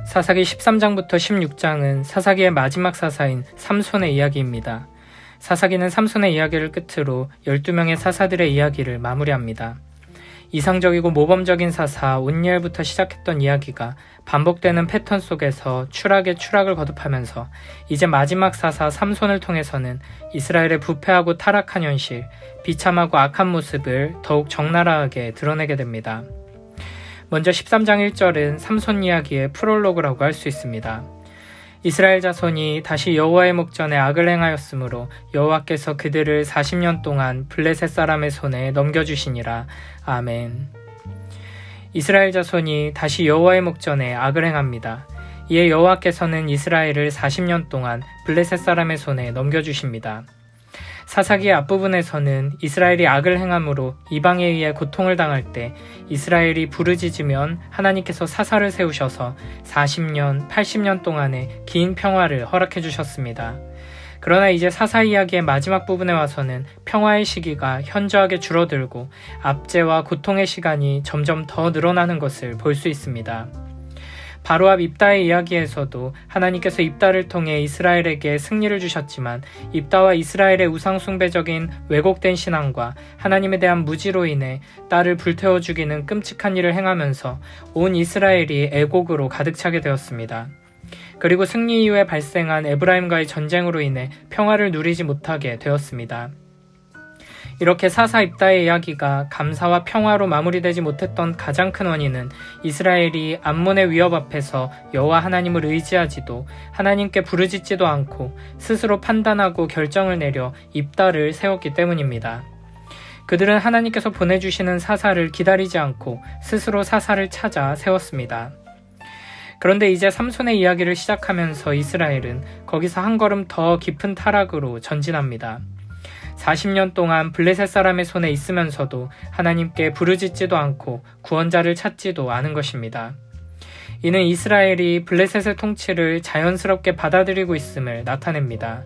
사사기 13장부터 16장은 사사기의 마지막 사사인 삼손의 이야기입니다. 사사기는 삼손의 이야기를 끝으로 12명의 사사들의 이야기를 마무리합니다. 이상적이고 모범적인 사사 온니엘부터 시작했던 이야기가 반복되는 패턴 속에서 추락에 추락을 거듭하면서 이제 마지막 사사 삼손을 통해서는 이스라엘의 부패하고 타락한 현실, 비참하고 악한 모습을 더욱 적나라하게 드러내게 됩니다. 먼저 13장 1절은 삼손 이야기의 프롤로그라고 할 수 있습니다. 이스라엘 자손이 다시 여호와의 목전에 악을 행하였으므로 여호와께서 그들을 40년 동안 블레셋 사람의 손에 넘겨주시니라. 아멘. 이스라엘 자손이 다시 여호와의 목전에 악을 행합니다. 이에 여호와께서는 이스라엘을 40년 동안 블레셋 사람의 손에 넘겨주십니다. 사사기의 앞부분에서는 이스라엘이 악을 행함으로 이방에 의해 고통을 당할 때 이스라엘이 부르짖으면 하나님께서 사사를 세우셔서 40년, 80년 동안의 긴 평화를 허락해 주셨습니다. 그러나 이제 사사 이야기의 마지막 부분에 와서는 평화의 시기가 현저하게 줄어들고 압제와 고통의 시간이 점점 더 늘어나는 것을 볼 수 있습니다. 바로 앞 입다의 이야기에서도 하나님께서 입다를 통해 이스라엘에게 승리를 주셨지만 입다와 이스라엘의 우상숭배적인 왜곡된 신앙과 하나님에 대한 무지로 인해 딸을 불태워 죽이는 끔찍한 일을 행하면서 온 이스라엘이 애곡으로 가득 차게 되었습니다. 그리고 승리 이후에 발생한 에브라임과의 전쟁으로 인해 평화를 누리지 못하게 되었습니다. 이렇게 사사 입다의 이야기가 감사와 평화로 마무리되지 못했던 가장 큰 원인은 이스라엘이 암몬의 위협 앞에서 여호와 하나님을 의지하지도 하나님께 부르짖지도 않고 스스로 판단하고 결정을 내려 입다를 세웠기 때문입니다. 그들은 하나님께서 보내주시는 사사를 기다리지 않고 스스로 사사를 찾아 세웠습니다. 그런데 이제 삼손의 이야기를 시작하면서 이스라엘은 거기서 한 걸음 더 깊은 타락으로 전진합니다. 40년 동안 블레셋 사람의 손에 있으면서도 하나님께 부르짖지도 않고 구원자를 찾지도 않은 것입니다. 이는 이스라엘이 블레셋의 통치를 자연스럽게 받아들이고 있음을 나타냅니다.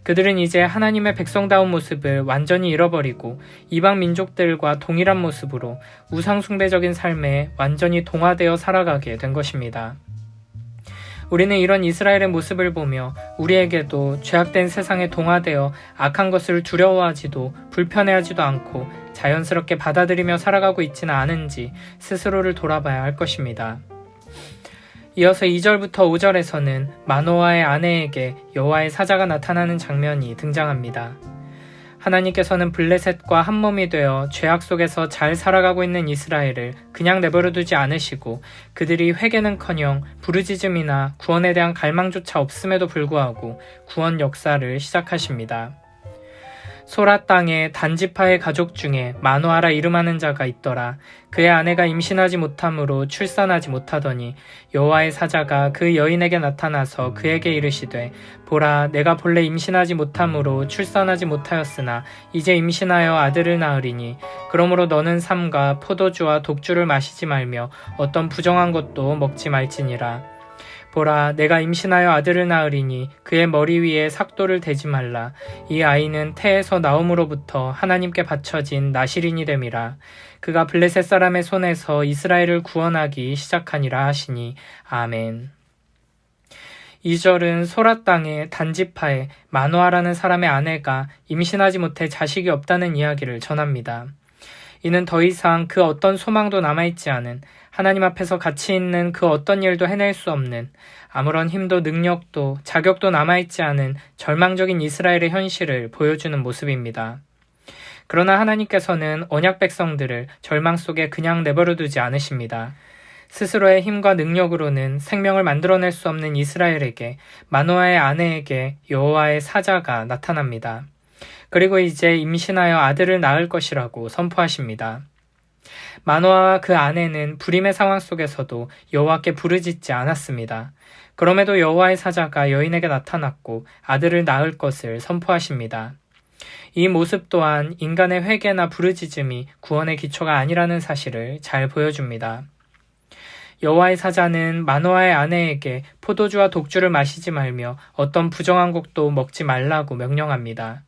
그들은 이제 하나님의 백성다운 모습을 완전히 잃어버리고 이방 민족들과 동일한 모습으로 우상숭배적인 삶에 완전히 동화되어 살아가게 된 것입니다. 우리는 이런 이스라엘의 모습을 보며 우리에게도 죄악된 세상에 동화되어 악한 것을 두려워하지도 불편해하지도 않고 자연스럽게 받아들이며 살아가고 있지는 않은지 스스로를 돌아봐야 할 것입니다. 이어서 2절부터 5절에서는 마노아의 아내에게 여호와의 사자가 나타나는 장면이 등장합니다. 하나님께서는 블레셋과 한몸이 되어 죄악 속에서 잘 살아가고 있는 이스라엘을 그냥 내버려두지 않으시고 그들이 회개는커녕 부르짖음이나 구원에 대한 갈망조차 없음에도 불구하고 구원 역사를 시작하십니다. 소라 땅에 단지파의 가족 중에 마노아라 이름하는 자가 있더라. 그의 아내가 임신하지 못함으로 출산하지 못하더니 여호와의 사자가 그 여인에게 나타나서 그에게 이르시되 보라 내가 본래 임신하지 못함으로 출산하지 못하였으나 이제 임신하여 아들을 낳으리니 그러므로 너는 삼가 포도주와 독주를 마시지 말며 어떤 부정한 것도 먹지 말지니라. 보라 내가 임신하여 아들을 낳으리니 그의 머리 위에 삭도를 대지 말라. 이 아이는 태에서 나옴으로부터 하나님께 바쳐진 나실인이 됨이라. 그가 블레셋 사람의 손에서 이스라엘을 구원하기 시작하니라 하시니 아멘. 2절은 소라 땅의 단지파에 마노아라는 사람의 아내가 임신하지 못해 자식이 없다는 이야기를 전합니다. 이는 더 이상 그 어떤 소망도 남아있지 않은 하나님 앞에서 가치 있는 그 어떤 일도 해낼 수 없는 아무런 힘도 능력도 자격도 남아있지 않은 절망적인 이스라엘의 현실을 보여주는 모습입니다. 그러나 하나님께서는 언약 백성들을 절망 속에 그냥 내버려두지 않으십니다. 스스로의 힘과 능력으로는 생명을 만들어낼 수 없는 이스라엘에게 마노아의 아내에게 여호와의 사자가 나타납니다. 그리고 이제 임신하여 아들을 낳을 것이라고 선포하십니다. 마노아와 그 아내는 불임의 상황 속에서도 여호와께 부르짖지 않았습니다. 그럼에도 여호와의 사자가 여인에게 나타났고 아들을 낳을 것을 선포하십니다. 이 모습 또한 인간의 회개나 부르짖음이 구원의 기초가 아니라는 사실을 잘 보여줍니다. 여호와의 사자는 마노아의 아내에게 포도주와 독주를 마시지 말며 어떤 부정한 곡도 먹지 말라고 명령합니다.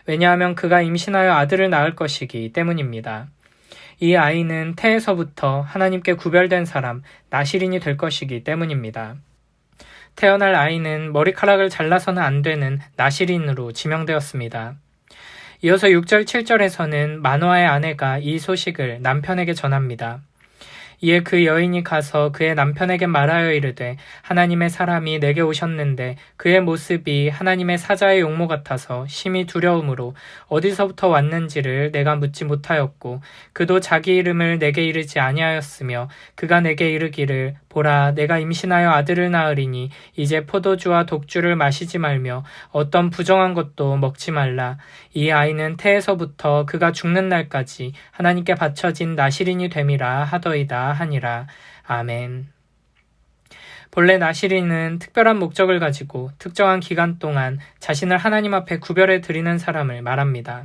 왜냐하면 그가 임신하여 아들을 낳을 것이기 때문입니다. 이 아이는 태에서부터 하나님께 구별된 사람, 나시린이 될 것이기 때문입니다. 태어날 아이는 머리카락을 잘라서는 안 되는 나시린으로 지명되었습니다. 이어서 6절, 7절에서는 마노아의 아내가 이 소식을 남편에게 전합니다. 이에 그 여인이 가서 그의 남편에게 말하여 이르되 하나님의 사람이 내게 오셨는데 그의 모습이 하나님의 사자의 용모 같아서 심히 두려움으로 어디서부터 왔는지를 내가 묻지 못하였고 그도 자기 이름을 내게 이르지 아니하였으며 그가 내게 이르기를 보라 내가 임신하여 아들을 낳으리니 이제 포도주와 독주를 마시지 말며 어떤 부정한 것도 먹지 말라. 이 아이는 태에서부터 그가 죽는 날까지 하나님께 바쳐진 나시린이 됨이라 하더이다 하니라. 아멘. 본래 나시린은 특별한 목적을 가지고 특정한 기간 동안 자신을 하나님 앞에 구별해 드리는 사람을 말합니다.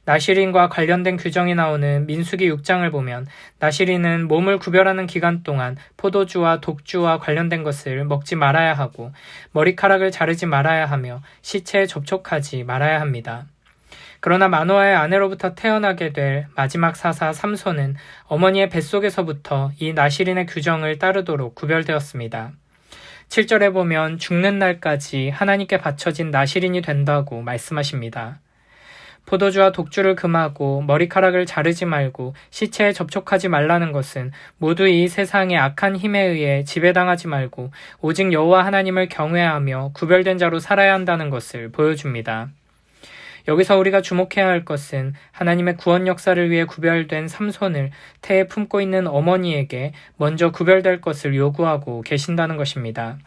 나시린과 관련된 규정이 나오는 민수기 6장을 보면 나시린은 몸을 구별하는 기간 동안 포도주와 독주와 관련된 것을 먹지 말아야 하고 머리카락을 자르지 말아야 하며 시체에 접촉하지 말아야 합니다. 그러나 마노아의 아내로부터 태어나게 될 마지막 사사 삼손은 어머니의 뱃속에서부터 이 나시린의 규정을 따르도록 구별되었습니다. 7절에 보면 죽는 날까지 하나님께 바쳐진 나시린이 된다고 말씀하십니다. 포도주와 독주를 금하고 머리카락을 자르지 말고 시체에 접촉하지 말라는 것은 모두 이 세상의 악한 힘에 의해 지배당하지 말고 오직 여호와 하나님을 경외하며 구별된 자로 살아야 한다는 것을 보여줍니다. 여기서 우리가 주목해야 할 것은 하나님의 구원 역사를 위해 구별된 삼손을 태에 품고 있는 어머니에게 먼저 구별될 것을 요구하고 계신다는 것입니다.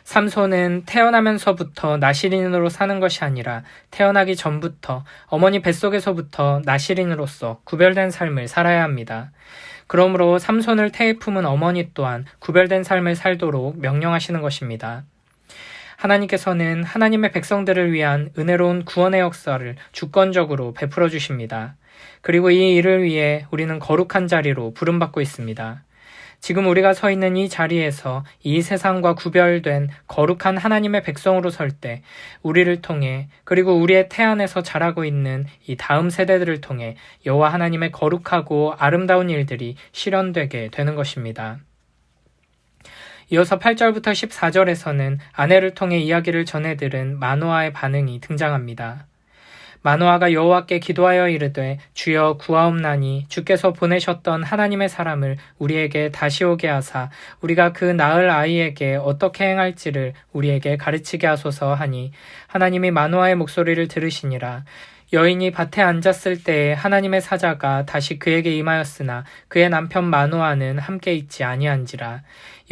삼손은 태어나면서부터 나시린으로 사는 것이 아니라 태어나기 전부터 어머니 뱃속에서부터 나시린으로서 구별된 삶을 살아야 합니다. 그러므로 삼손을 태에 품은 어머니 또한 구별된 삶을 살도록 명령하시는 것입니다. 하나님께서는 하나님의 백성들을 위한 은혜로운 구원의 역사를 주권적으로 베풀어 주십니다. 그리고 이 일을 위해 우리는 거룩한 자리로 부름받고 있습니다. 지금 우리가 서 있는 이 자리에서 이 세상과 구별된 거룩한 하나님의 백성으로 설 때 우리를 통해 그리고 우리의 태 안에서 자라고 있는 이 다음 세대들을 통해 여호와 하나님의 거룩하고 아름다운 일들이 실현되게 되는 것입니다. 이어서 8절부터 14절에서는 아내를 통해 이야기를 전해들은 마노아의 반응이 등장합니다. 마노아가 여호와께 기도하여 이르되 주여 구하옵나니 주께서 보내셨던 하나님의 사람을 우리에게 다시 오게 하사 우리가 그 낳을 아이에게 어떻게 행할지를 우리에게 가르치게 하소서 하니 하나님이 마노아의 목소리를 들으시니라. 여인이 밭에 앉았을 때에 하나님의 사자가 다시 그에게 임하였으나 그의 남편 마노아는 함께 있지 아니한지라.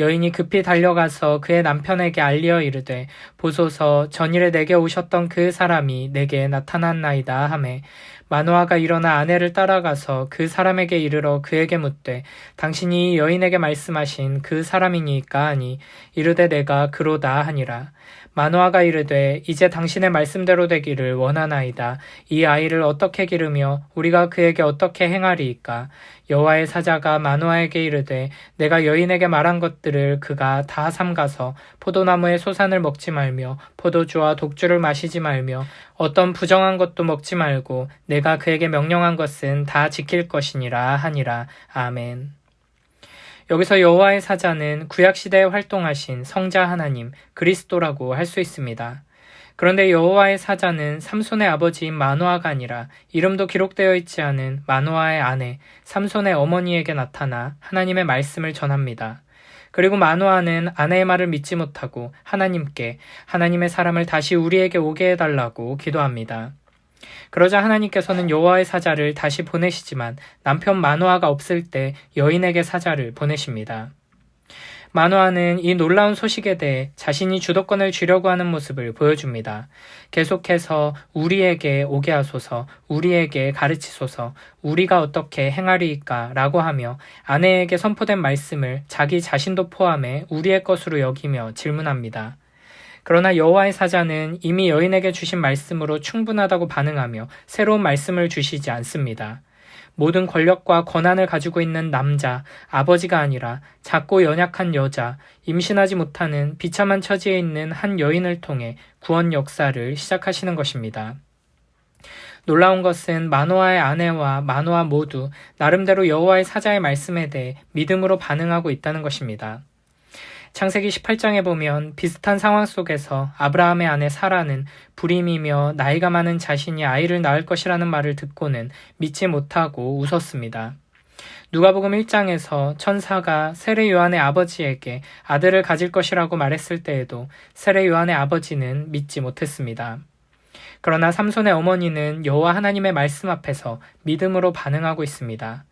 여인이 급히 달려가서 그의 남편에게 알리어 이르되 보소서 전일에 내게 오셨던 그 사람이 내게 나타났나이다 하매 마노아가 일어나 아내를 따라가서 그 사람에게 이르러 그에게 묻되 당신이 여인에게 말씀하신 그 사람이니까 하니 이르되 내가 그로다 하니라. 마노아가 이르되 이제 당신의 말씀대로 되기를 원하나이다. 이 아이를 어떻게 기르며 우리가 그에게 어떻게 행하리이까. 여호와의 사자가 마노아에게 이르되 내가 여인에게 말한 것들을 그가 다 삼가서 포도나무의 소산을 먹지 말며 포도주와 독주를 마시지 말며 어떤 부정한 것도 먹지 말고 내가 그에게 명령한 것은 다 지킬 것이니라 하니라. 아멘. 여기서 여호와의 사자는 구약시대에 활동하신 성자 하나님, 그리스도라고 할 수 있습니다. 그런데 여호와의 사자는 삼손의 아버지인 마노아가 아니라 이름도 기록되어 있지 않은 마노아의 아내, 삼손의 어머니에게 나타나 하나님의 말씀을 전합니다. 그리고 마노아는 아내의 말을 믿지 못하고 하나님께 하나님의 사람을 다시 우리에게 오게 해달라고 기도합니다. 그러자 하나님께서는 여호와의 사자를 다시 보내시지만 남편 마노아가 없을 때 여인에게 사자를 보내십니다. 마노아는 이 놀라운 소식에 대해 자신이 주도권을 쥐려고 하는 모습을 보여줍니다. 계속해서 우리에게 오게 하소서, 우리에게 가르치소서, 우리가 어떻게 행하리이까 라고 하며 아내에게 선포된 말씀을 자기 자신도 포함해 우리의 것으로 여기며 질문합니다. 그러나 여호와의 사자는 이미 여인에게 주신 말씀으로 충분하다고 반응하며 새로운 말씀을 주시지 않습니다. 모든 권력과 권한을 가지고 있는 남자, 아버지가 아니라 작고 연약한 여자, 임신하지 못하는 비참한 처지에 있는 한 여인을 통해 구원 역사를 시작하시는 것입니다. 놀라운 것은 마노아의 아내와 마노아 모두 나름대로 여호와의 사자의 말씀에 대해 믿음으로 반응하고 있다는 것입니다. 창세기 18장에 보면 비슷한 상황 속에서 아브라함의 아내 사라는 불임이며 나이가 많은 자신이 아이를 낳을 것이라는 말을 듣고는 믿지 못하고 웃었습니다. 누가복음 1장에서 천사가 세례 요한의 아버지에게 아들을 가질 것이라고 말했을 때에도 세례 요한의 아버지는 믿지 못했습니다. 그러나 삼손의 어머니는 여호와 하나님의 말씀 앞에서 믿음으로 반응하고 있습니다.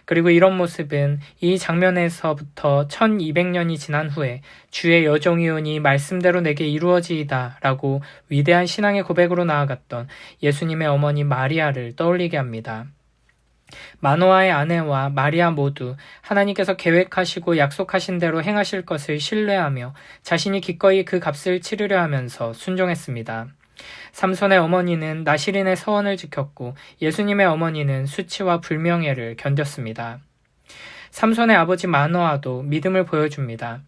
그리고 이런 모습은 이 장면에서부터 1200년이 지난 후에 주의 여종이오니 말씀대로 내게 이루어지이다 라고 위대한 신앙의 고백으로 나아갔던 예수님의 어머니 마리아를 떠올리게 합니다. 마노아의 아내와 마리아 모두 하나님께서 계획하시고 약속하신 대로 행하실 것을 신뢰하며 자신이 기꺼이 그 값을 치르려 하면서 순종했습니다. 삼손의 어머니는 나시린의 서원을 지켰고 예수님의 어머니는 수치와 불명예를 견뎠습니다. 삼손의 아버지 마노아도 믿음을 보여줍니다.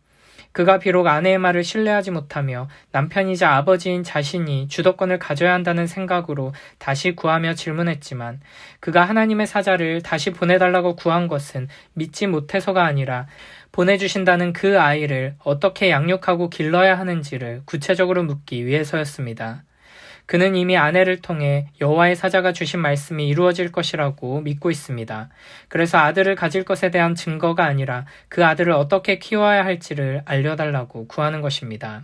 그가 비록 아내의 말을 신뢰하지 못하며 남편이자 아버지인 자신이 주도권을 가져야 한다는 생각으로 다시 구하며 질문했지만 그가 하나님의 사자를 다시 보내달라고 구한 것은 믿지 못해서가 아니라 보내주신다는 그 아이를 어떻게 양육하고 길러야 하는지를 구체적으로 묻기 위해서였습니다. 그는 이미 아내를 통해 여호와의 사자가 주신 말씀이 이루어질 것이라고 믿고 있습니다. 그래서 아들을 가질 것에 대한 증거가 아니라 그 아들을 어떻게 키워야 할지를 알려달라고 구하는 것입니다.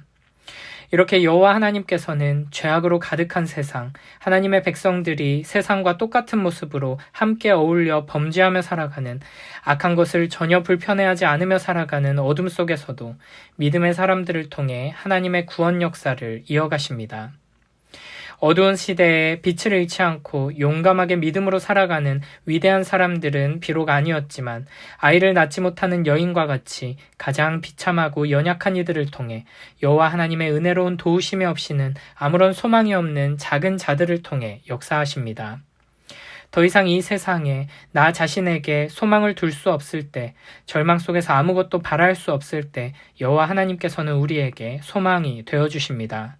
이렇게 여호와 하나님께서는 죄악으로 가득한 세상, 하나님의 백성들이 세상과 똑같은 모습으로 함께 어울려 범죄하며 살아가는, 악한 것을 전혀 불편해하지 않으며 살아가는 어둠 속에서도 믿음의 사람들을 통해 하나님의 구원 역사를 이어가십니다. 어두운 시대에 빛을 잃지 않고 용감하게 믿음으로 살아가는 위대한 사람들은 비록 아니었지만 아이를 낳지 못하는 여인과 같이 가장 비참하고 연약한 이들을 통해 여호와 하나님의 은혜로운 도우심이 없이는 아무런 소망이 없는 작은 자들을 통해 역사하십니다. 더 이상 이 세상에 나 자신에게 소망을 둘 수 없을 때, 절망 속에서 아무것도 바랄 수 없을 때 여호와 하나님께서는 우리에게 소망이 되어주십니다.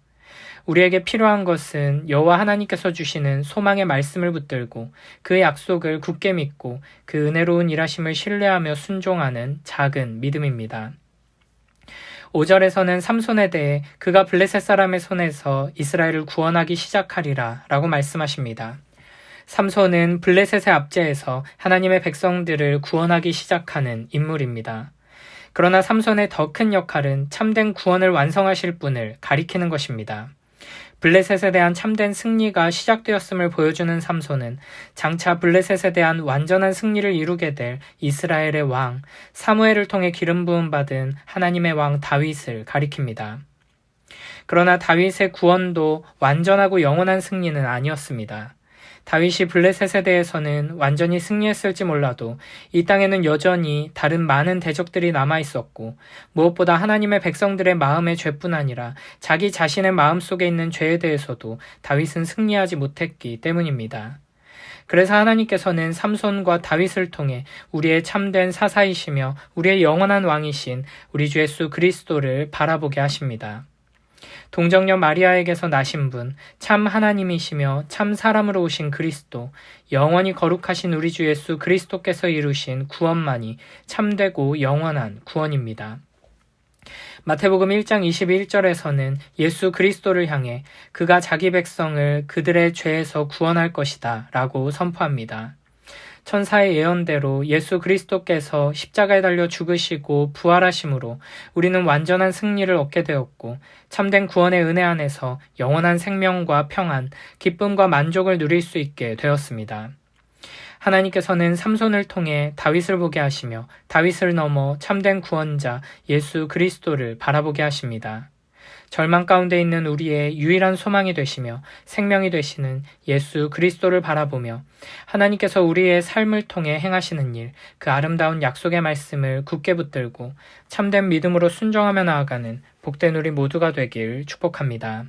우리에게 필요한 것은 여호와 하나님께서 주시는 소망의 말씀을 붙들고 그의 약속을 굳게 믿고 그 은혜로운 일하심을 신뢰하며 순종하는 작은 믿음입니다. 5절에서는 삼손에 대해 그가 블레셋 사람의 손에서 이스라엘을 구원하기 시작하리라 라고 말씀하십니다. 삼손은 블레셋의 압제에서 하나님의 백성들을 구원하기 시작하는 인물입니다. 그러나 삼손의 더 큰 역할은 참된 구원을 완성하실 분을 가리키는 것입니다. 블레셋에 대한 참된 승리가 시작되었음을 보여주는 삼손은 장차 블레셋에 대한 완전한 승리를 이루게 될 이스라엘의 왕 사무엘을 통해 기름 부음 받은 하나님의 왕 다윗을 가리킵니다. 그러나 다윗의 구원도 완전하고 영원한 승리는 아니었습니다. 다윗이 블레셋에 대해서는 완전히 승리했을지 몰라도 이 땅에는 여전히 다른 많은 대적들이 남아있었고 무엇보다 하나님의 백성들의 마음의 죄뿐 아니라 자기 자신의 마음속에 있는 죄에 대해서도 다윗은 승리하지 못했기 때문입니다. 그래서 하나님께서는 삼손과 다윗을 통해 우리의 참된 사사이시며 우리의 영원한 왕이신 우리 주 예수 그리스도를 바라보게 하십니다. 동정녀 마리아에게서 나신 분, 참 하나님이시며 참 사람으로 오신 그리스도, 영원히 거룩하신 우리 주 예수 그리스도께서 이루신 구원만이 참되고 영원한 구원입니다. 마태복음 1장 21절에서는 예수 그리스도를 향해 그가 자기 백성을 그들의 죄에서 구원할 것이다 라고 선포합니다. 천사의 예언대로 예수 그리스도께서 십자가에 달려 죽으시고 부활하심으로 우리는 완전한 승리를 얻게 되었고 참된 구원의 은혜 안에서 영원한 생명과 평안, 기쁨과 만족을 누릴 수 있게 되었습니다. 하나님께서는 삼손을 통해 다윗을 보게 하시며 다윗을 넘어 참된 구원자 예수 그리스도를 바라보게 하십니다. 절망 가운데 있는 우리의 유일한 소망이 되시며 생명이 되시는 예수 그리스도를 바라보며 하나님께서 우리의 삶을 통해 행하시는 일, 그 아름다운 약속의 말씀을 굳게 붙들고 참된 믿음으로 순종하며 나아가는 복된 우리 모두가 되길 축복합니다.